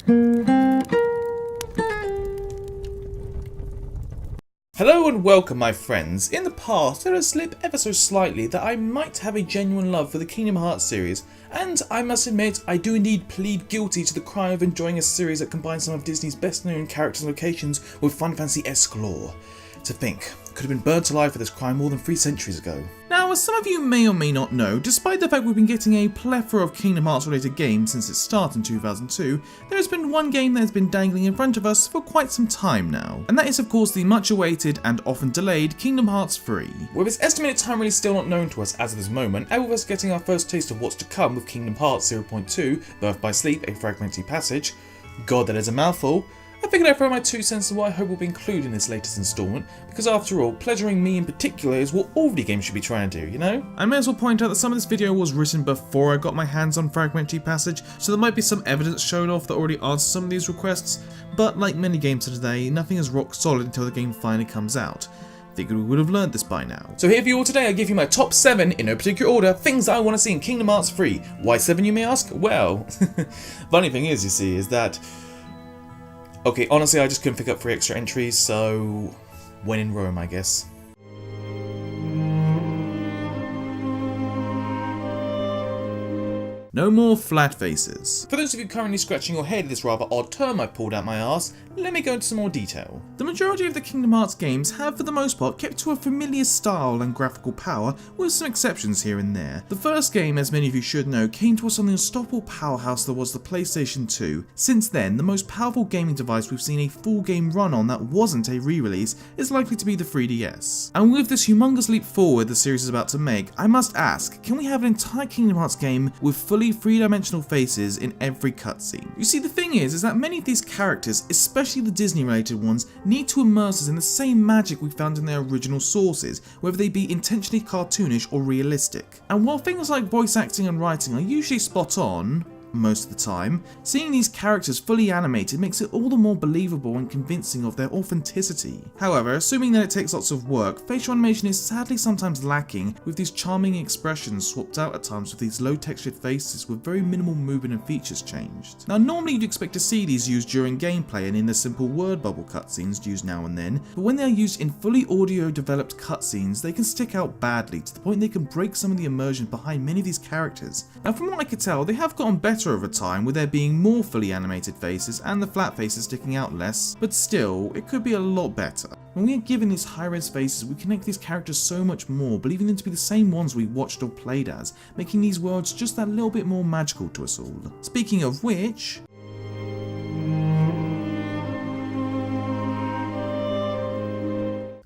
Hello and welcome, my friends. In the past, there has slipped ever so slightly that I might have a genuine love for the Kingdom Hearts series, and I must admit, I do indeed plead guilty to the crime of enjoying a series that combines some of Disney's best known characters and locations with Final Fantasy-esque lore. To think, I could have been burnt alive for this crime more than 3 centuries ago. Now, as some of you may or may not know, despite the fact we've been getting a plethora of Kingdom Hearts related games since its start in 2002, there has been one game that has been dangling in front of us for quite some time now. And that is of course the much awaited and often delayed Kingdom Hearts 3. With its estimated time release still not known to us as of this moment, and with us getting our first taste of what's to come with Kingdom Hearts 0.2, Birth by Sleep, A Fragmentary Passage, God that is a mouthful, I figured I'd throw my 2 cents on what I hope will be included in this latest instalment, because after all, pleasuring me in particular is what all video games should be trying to do, you know? I may as well point out that some of this video was written before I got my hands on Fragmentary Passage, so there might be some evidence shown off that already answers some of these requests, but like many games of today, nothing is rock solid until the game finally comes out. Figured we would have learned this by now. So here for you all today, I give you my top 7, in no particular order, things that I want to see in Kingdom Hearts 3. Why 7, you may ask? Well, funny thing is, you see, is that okay, honestly, I just couldn't pick up 3 extra entries, so when in Rome, I guess. No more flat faces. For those of you currently scratching your head at this rather odd term I pulled out my arse, let me go into some more detail. The majority of the Kingdom Hearts games have for the most part kept to a familiar style and graphical power, with some exceptions here and there. The first game, as many of you should know, came to us on the unstoppable powerhouse that was the PlayStation 2. Since then, the most powerful gaming device we've seen a full game run on that wasn't a re-release is likely to be the 3DS. And with this humongous leap forward the series is about to make, I must ask, can we have an entire Kingdom Hearts game with fully 3-dimensional faces in every cutscene? You see, the thing is that many of these characters, especially the Disney related ones, need to immerse us in the same magic we found in their original sources, whether they be intentionally cartoonish or realistic. And while things like voice acting and writing are usually spot on, most of the time, seeing these characters fully animated makes it all the more believable and convincing of their authenticity. However, assuming that it takes lots of work, facial animation is sadly sometimes lacking, with these charming expressions swapped out at times with these low textured faces with very minimal movement and features changed. Now normally you'd expect to see these used during gameplay and in the simple word bubble cutscenes used now and then, but when they are used in fully audio developed cutscenes they can stick out badly to the point they can break some of the immersion behind many of these characters. Now from what I could tell, they have gotten better over time, with there being more fully animated faces and the flat faces sticking out less, but still, it could be a lot better. When we are given these high-res faces, we connect these characters so much more, believing them to be the same ones we watched or played as, making these worlds just that little bit more magical to us all. Speaking of which,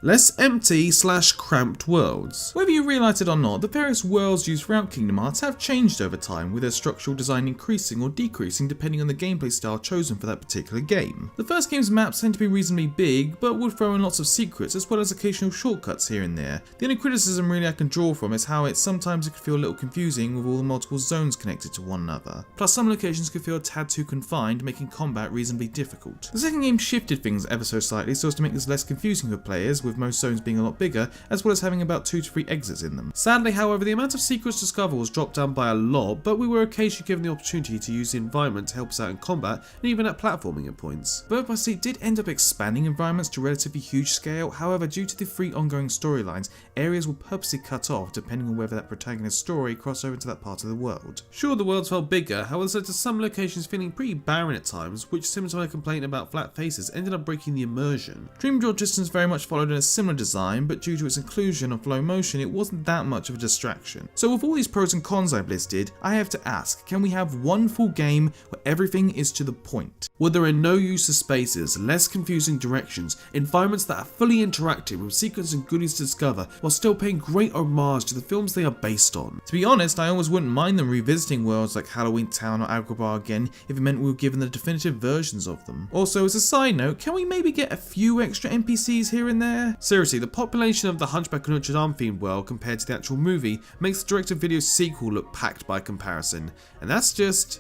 less empty / cramped worlds. Whether you realise it or not, the various worlds used throughout Kingdom Hearts have changed over time, with their structural design increasing or decreasing depending on the gameplay style chosen for that particular game. The first game's maps tend to be reasonably big, but would throw in lots of secrets as well as occasional shortcuts here and there. The only criticism really I can draw from is how sometimes it could feel a little confusing with all the multiple zones connected to one another. Plus some locations could feel a tad too confined, making combat reasonably difficult. The second game shifted things ever so slightly so as to make this less confusing for players, with most zones being a lot bigger, as well as having about 2 to 3 exits in them. Sadly, however, the amount of secrets to discover was dropped down by a lot, but we were occasionally given the opportunity to use the environment to help us out in combat, and even at platforming at points. Birth by Sleep did end up expanding environments to a relatively huge scale, however, due to the 3 ongoing storylines, areas were purposely cut off depending on whether that protagonist's story crossed over into that part of the world. Sure, the worlds felt bigger, however, this led to some locations feeling pretty barren at times, which, similar to my complaint about flat faces, ended up breaking the immersion. Dream Drop Distance very much followed in a similar design, but due to its inclusion of flow motion, it wasn't that much of a distraction. So with all these pros and cons I've listed, I have to ask, can we have one full game where everything is to the point? Where there are no use of spaces, less confusing directions, environments that are fully interactive with secrets and goodies to discover, while still paying great homage to the films they are based on. To be honest, I almost wouldn't mind them revisiting worlds like Halloween Town or Agrabah again if it meant we were given the definitive versions of them. Also, as a side note, can we maybe get a few extra NPCs here and there? Seriously, the population of the Hunchback of Notre Dame themed world compared to the actual movie makes the direct-to-video sequel look packed by comparison, and that's just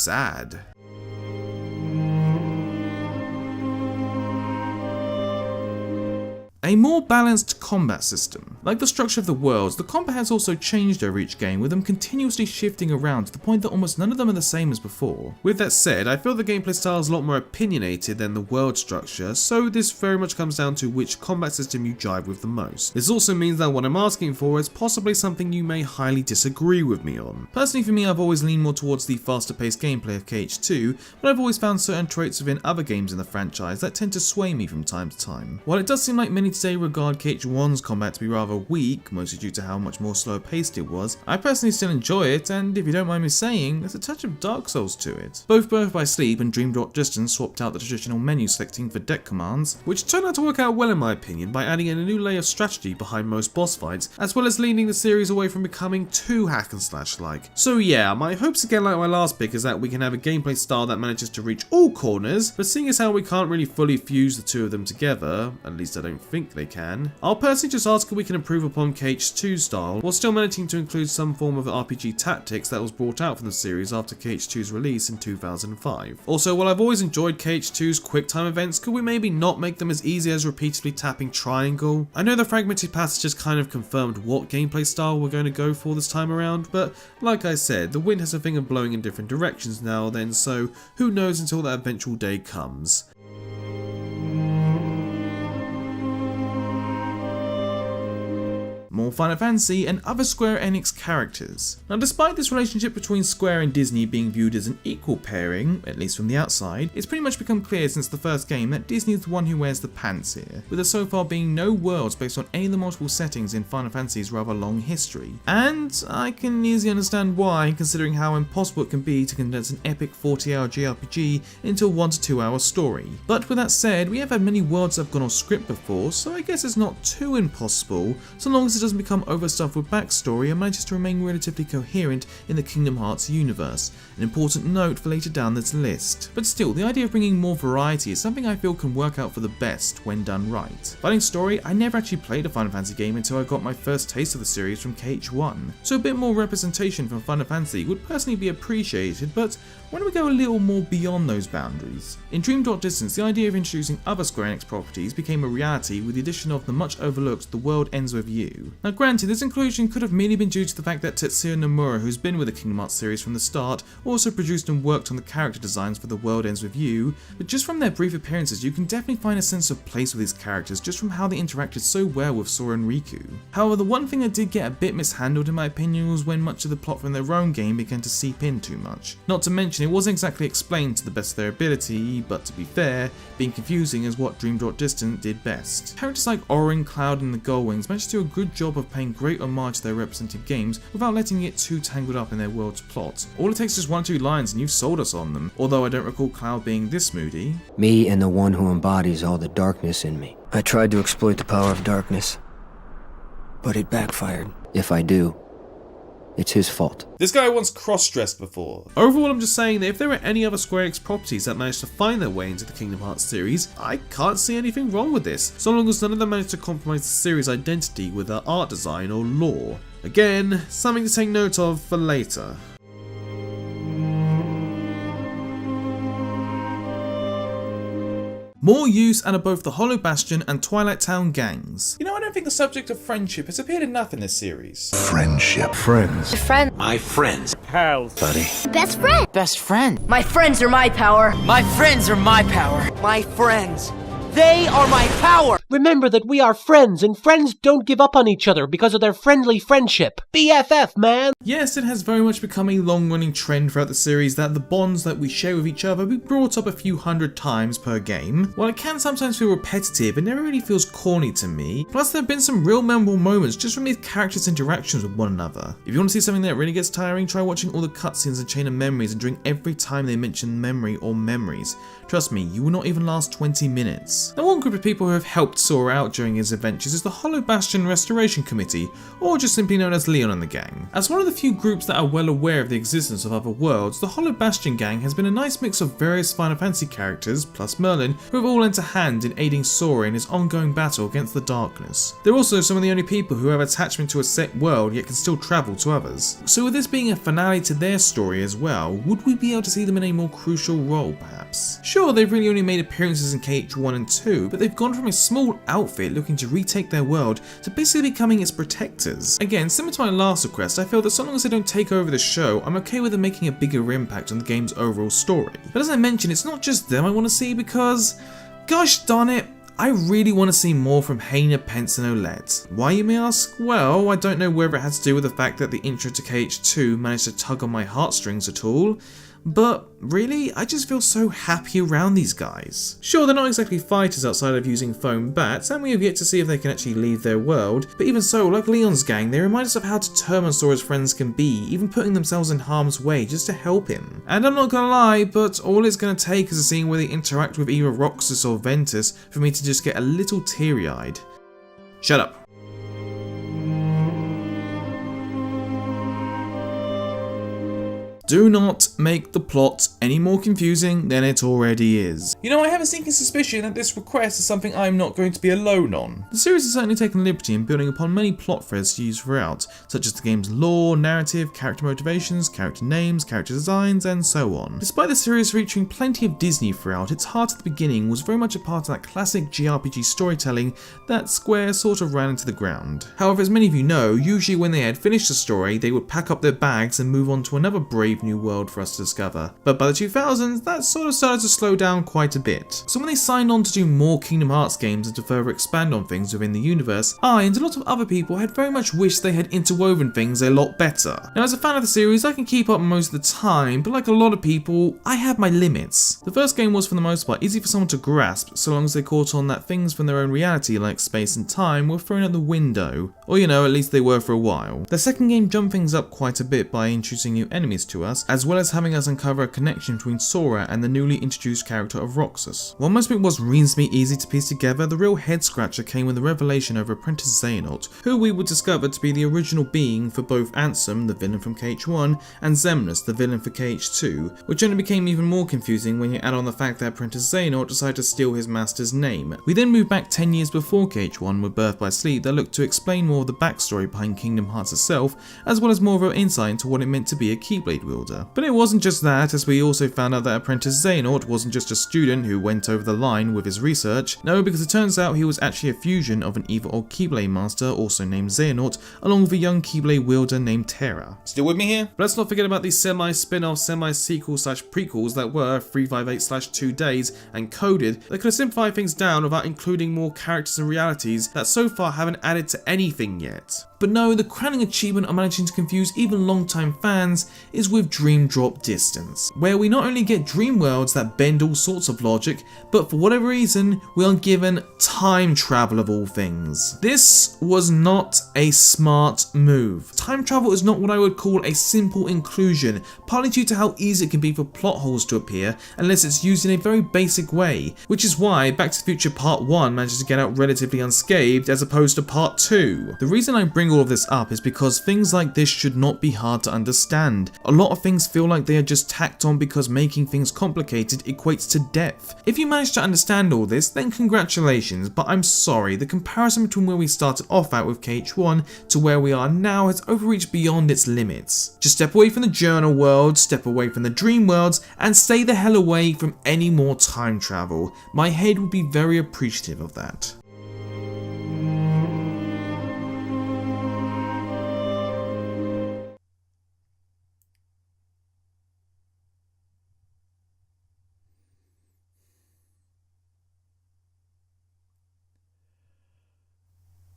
sad. A more balanced combat system. Like the structure of the worlds, the combat has also changed over each game, with them continuously shifting around to the point that almost none of them are the same as before. With that said, I feel the gameplay style is a lot more opinionated than the world structure, so this very much comes down to which combat system you jive with the most. This also means that what I'm asking for is possibly something you may highly disagree with me on. Personally for me, I've always leaned more towards the faster paced gameplay of KH2, but I've always found certain traits within other games in the franchise that tend to sway me from time to time. While it does seem like many today regard KH1's combat to be rather weak, mostly due to how much more slow paced it was, I personally still enjoy it, and if you don't mind me saying, there's a touch of Dark Souls to it. Both Birth by Sleep and Dream Drop Distance swapped out the traditional menu selecting for deck commands, which turned out to work out well in my opinion by adding in a new layer of strategy behind most boss fights, as well as leaning the series away from becoming too hack and slash like. So yeah, my hopes again like my last pick is that we can have a gameplay style that manages to reach all corners, but seeing as how we can't really fully fuse the two of them together, at least I don't think they can, I'll personally just ask if we can improve upon KH2's style while still managing to include some form of RPG tactics that was brought out from the series after KH2's release in 2005. Also, while I've always enjoyed KH2's quick time events, could we maybe not make them as easy as repeatedly tapping triangle? I know the fragmented passages kind of confirmed what gameplay style we're going to go for this time around, but like I said, the wind has a thing of blowing in different directions now and then, so who knows until that eventual day comes. More Final Fantasy and other Square Enix characters. Now, despite this relationship between Square and Disney being viewed as an equal pairing, at least from the outside, it's pretty much become clear since the first game that Disney is the one who wears the pants here, with there so far being no worlds based on any of the multiple settings in Final Fantasy's rather long history. And I can easily understand why, considering how impossible it can be to condense an epic 40-hour JRPG into a 1 to 2 hour story. But with that said, we have had many worlds that have gone off script before, so I guess it's not too impossible, so long as it doesn't become overstuffed with backstory and manages to remain relatively coherent in the Kingdom Hearts universe, an important note for later down this list. But still, the idea of bringing more variety is something I feel can work out for the best when done right. Fighting story, I never actually played a Final Fantasy game until I got my first taste of the series from KH1, so a bit more representation from Final Fantasy would personally be appreciated, but when we go a little more beyond those boundaries? In Dream Drop Distance, the idea of introducing other Square Enix properties became a reality with the addition of the much overlooked The World Ends With You. Now granted, this inclusion could have merely been due to the fact that Tetsuya Nomura, who's been with the Kingdom Hearts series from the start, also produced and worked on the character designs for The World Ends With You, but just from their brief appearances you can definitely find a sense of place with these characters just from how they interacted so well with Sora and Riku. However, the one thing that did get a bit mishandled in my opinion was when much of the plot from their own game began to seep in too much. Not to mention, it wasn't exactly explained to the best of their ability, but to be fair, being confusing is what Dream Drop Distance did best. Characters like Auron, Cloud and the Gullwings managed to do a good job of paying great homage to their represented games without letting it too tangled up in their world's plot. All it takes is 1 or 2 lines and you've sold us on them, although I don't recall Cloud being this moody. Me and the one who embodies all the darkness in me. I tried to exploit the power of darkness, but it backfired. If I do, it's his fault. This guy once cross-dressed before. Overall, I'm just saying that if there are any other Square Enix properties that managed to find their way into the Kingdom Hearts series, I can't see anything wrong with this, so long as none of them manage to compromise the series' identity with their art design or lore. Again, something to take note of for later. More use out of both the Hollow Bastion and Twilight Town gangs. You know, I don't think the subject of friendship has appeared enough in this series. Friendship. Friends. Friend. My friends. Pals. Buddy. Best friend. Best friend. My friends are my power. My friends are my power. My friends. They are my power! Remember that we are friends, and friends don't give up on each other because of their friendly friendship. BFF, man! Yes, it has very much become a long-running trend throughout the series that the bonds that we share with each other be brought up a few hundred times per game. While it can sometimes feel repetitive, it never really feels corny to me. Plus, there have been some real memorable moments just from these characters' interactions with one another. If you want to see something that really gets tiring, try watching all the cutscenes and Chain of Memories and drink every time they mention memory or memories. Trust me, you will not even last 20 minutes. Now, one group of people who have helped Sora out during his adventures is the Hollow Bastion Restoration Committee, or just simply known as Leon and the gang. As one of the few groups that are well aware of the existence of other worlds, the Hollow Bastion gang has been a nice mix of various Final Fantasy characters, plus Merlin, who have all lent a hand in aiding Sora in his ongoing battle against the darkness. They're also some of the only people who have attachment to a set world yet can still travel to others. So with this being a finale to their story as well, would we be able to see them in a more crucial role perhaps? Sure, they've really only made appearances in KH1 and 2, but they've gone from a small full outfit looking to retake their world to basically becoming its protectors. Again, similar to my last request, I feel that so long as they don't take over the show, I'm okay with them making a bigger impact on the game's overall story. But as I mentioned, it's not just them I want to see because, gosh darn it, I really want to see more from Hayner, Pence and Olette. Why, you may ask? Well, I don't know whether it had to do with the fact that the intro to KH2 managed to tug on my heartstrings at all, but really, I just feel so happy around these guys. Sure, they're not exactly fighters outside of using foam bats, and we have yet to see if they can actually leave their world, but even so, like Leon's gang, they remind us of how determined Sora's friends can be, even putting themselves in harm's way just to help him. And I'm not gonna lie, but all it's gonna take is a scene where they interact with either Roxas or Ventus for me to just get a little teary-eyed. Shut up. Do not make the plot any more confusing than it already is. You know, I have a sinking suspicion that this request is something I'm not going to be alone on. The series has certainly taken liberty in building upon many plot threads used throughout, such as the game's lore, narrative, character motivations, character names, character designs, and so on. Despite the series featuring plenty of Disney throughout, its heart at the beginning was very much a part of that classic JRPG storytelling that Square sort of ran into the ground. However, as many of you know, usually when they had finished the story, they would pack up their bags and move on to another brave new world for us to discover. But by the 2000s, that sort of started to slow down quite a bit. So when they signed on to do more Kingdom Hearts games and to further expand on things within the universe, I and a lot of other people had very much wished they had interwoven things a lot better. Now, as a fan of the series, I can keep up most of the time, but like a lot of people, I have my limits. The first game was for the most part easy for someone to grasp, so long as they caught on that things from their own reality like space and time were thrown out the window. Or you know, at least they were for a while. The second game jumped things up quite a bit by introducing new enemies to us, as well as having us uncover a connection between Sora and the newly introduced character of Roxas. While most of it was reasonably easy to piece together, the real head scratcher came with the revelation of Apprentice Xehanort, who we would discover to be the original being for both Ansem, the villain from KH1, and Xemnas, the villain for KH2, which only became even more confusing when you add on the fact that Apprentice Xehanort decided to steal his master's name. We then moved back 10 years before KH1 with Birth by Sleep that looked to explain more of the backstory behind Kingdom Hearts itself, as well as more of an insight into what it meant to be a Keyblade wielder. But it wasn't just that, as we also found out that Apprentice Xehanort wasn't just a student who went over the line with his research. No, because it turns out he was actually a fusion of an evil old Keyblade master, also named Xehanort, along with a young Keyblade wielder named Terra. Still with me here? But let's not forget about these semi-spin-off, semi-sequels slash prequels that were 358/2 days and coded that could have simplified things down without including more characters and realities that so far haven't added to anything yet. But no, the crowning achievement of managing to confuse even long-time fans is with Dream Drop Distance, where we not only get dream worlds that bend all sorts of logic, but for whatever reason, we are given time travel of all things. This was not a smart move. Time travel is not what I would call a simple inclusion, partly due to how easy it can be for plot holes to appear unless it's used in a very basic way, which is why Back to the Future Part 1 manages to get out relatively unscathed as opposed to Part 2. The reason I bring all of this up is because things like this should not be hard to understand. A lot of things feel like they are just tacked on because making things complicated equates to depth. If you manage to understand all this, then congratulations, but I'm sorry, the comparison between where we started off at with KH1 to where we are now has overreached beyond its limits. Just step away from the journal world, step away from the dream worlds, and stay the hell away from any more time travel. My head would be very appreciative of that.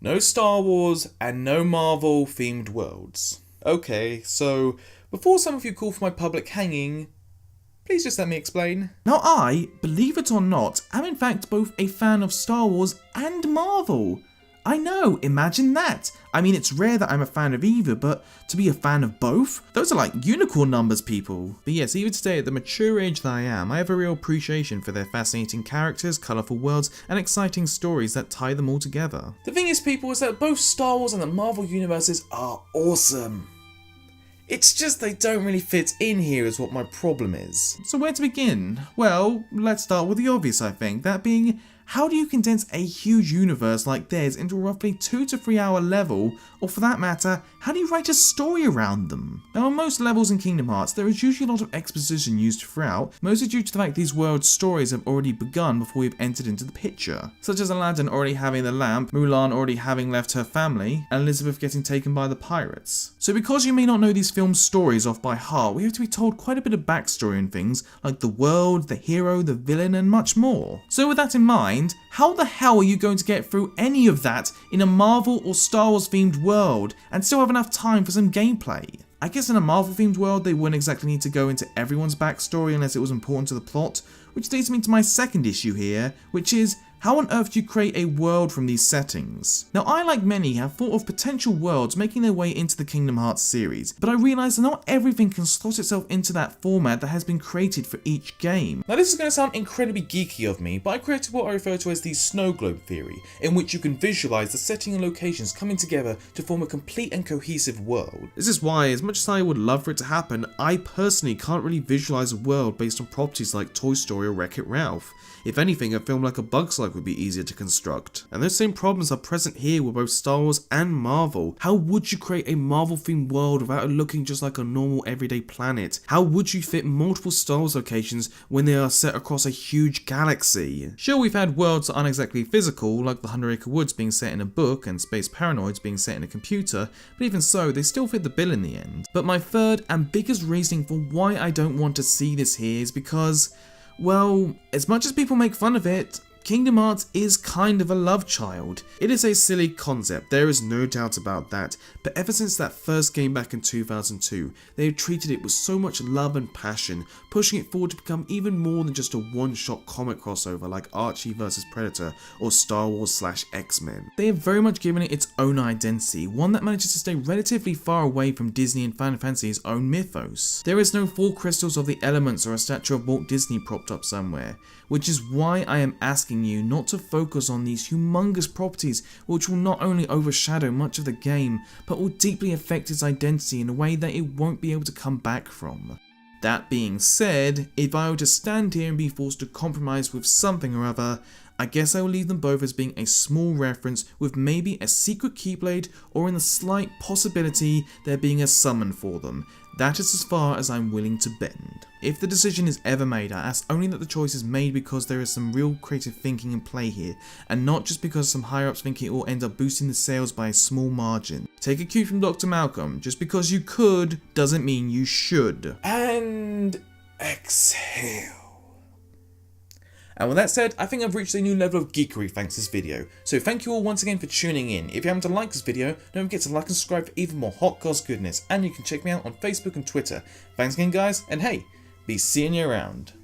No Star Wars and no Marvel themed worlds. Okay, so before some of you call for my public hanging, please just let me explain. Now I, believe it or not, am in fact both a fan of Star Wars and Marvel. I know, imagine that. I mean, it's rare that I'm a fan of either, but to be a fan of both? Those are like unicorn numbers, people. But yes, even today, at the mature age that I am, I have a real appreciation for their fascinating characters, colourful worlds, and exciting stories that tie them all together. The thing is, people, is that both Star Wars and the Marvel universes are awesome. It's just they don't really fit in here is what my problem is. So where to begin? Well, let's start with the obvious, I think, that being, how do you condense a huge universe like theirs into a roughly 2 to 3 hour level, or for that matter, how do you write a story around them? Now on most levels in Kingdom Hearts, there is usually a lot of exposition used throughout, mostly due to the fact these world stories have already begun before we've entered into the picture, such as Aladdin already having the lamp, Mulan already having left her family, and Elizabeth getting taken by the pirates. So because you may not know these films' stories off by heart, we have to be told quite a bit of backstory and things, like the world, the hero, the villain, and much more. So with that in mind, how the hell are you going to get through any of that in a Marvel or Star Wars themed world and still have enough time for some gameplay? I guess in a Marvel themed world they wouldn't exactly need to go into everyone's backstory unless it was important to the plot, which leads me to my second issue here, which is, how on earth do you create a world from these settings? Now I, like many, have thought of potential worlds making their way into the Kingdom Hearts series, but I realise that not everything can slot itself into that format that has been created for each game. Now this is going to sound incredibly geeky of me, but I created what I refer to as the snow globe theory, in which you can visualise the setting and locations coming together to form a complete and cohesive world. This is why, as much as I would love for it to happen, I personally can't really visualise a world based on properties like Toy Story or Wreck-It Ralph. If anything, a film like A Bug's Life would be easier to construct. And those same problems are present here with both Star Wars and Marvel. How would you create a Marvel themed world without it looking just like a normal everyday planet? How would you fit multiple Star Wars locations when they are set across a huge galaxy? Sure, we've had worlds that aren't exactly physical, like the 100 Acre Woods being set in a book and Space Paranoids being set in a computer, but even so, they still fit the bill in the end. But my third and biggest reasoning for why I don't want to see this here is because, well, as much as people make fun of it, Kingdom Hearts is kind of a love child. It is a silly concept, there is no doubt about that, but ever since that first game back in 2002, they have treated it with so much love and passion, pushing it forward to become even more than just a one-shot comic crossover like Archie vs Predator or Star Wars / X-Men. They have very much given it its own identity, one that manages to stay relatively far away from Disney and Final Fantasy's own mythos. There is no 4 crystals of the elements or a statue of Walt Disney propped up somewhere, which is why I am asking you not to focus on these humongous properties which will not only overshadow much of the game, but will deeply affect its identity in a way that it won't be able to come back from. That being said, if I were to stand here and be forced to compromise with something or other, I guess I will leave them both as being a small reference with maybe a secret Keyblade or in the slight possibility there being a summon for them. That is as far as I'm willing to bend. If the decision is ever made, I ask only that the choice is made because there is some real creative thinking in play here, and not just because some higher ups think it will end up boosting the sales by a small margin. Take a cue from Dr. Malcolm, just because you could doesn't mean you should. And exhale. And with that said, I think I've reached a new level of geekery thanks to this video, so thank you all once again for tuning in. If you happen to like this video, don't forget to like and subscribe for even more hot goss goodness, and you can check me out on Facebook and Twitter. Thanks again guys, and hey, be seeing you around.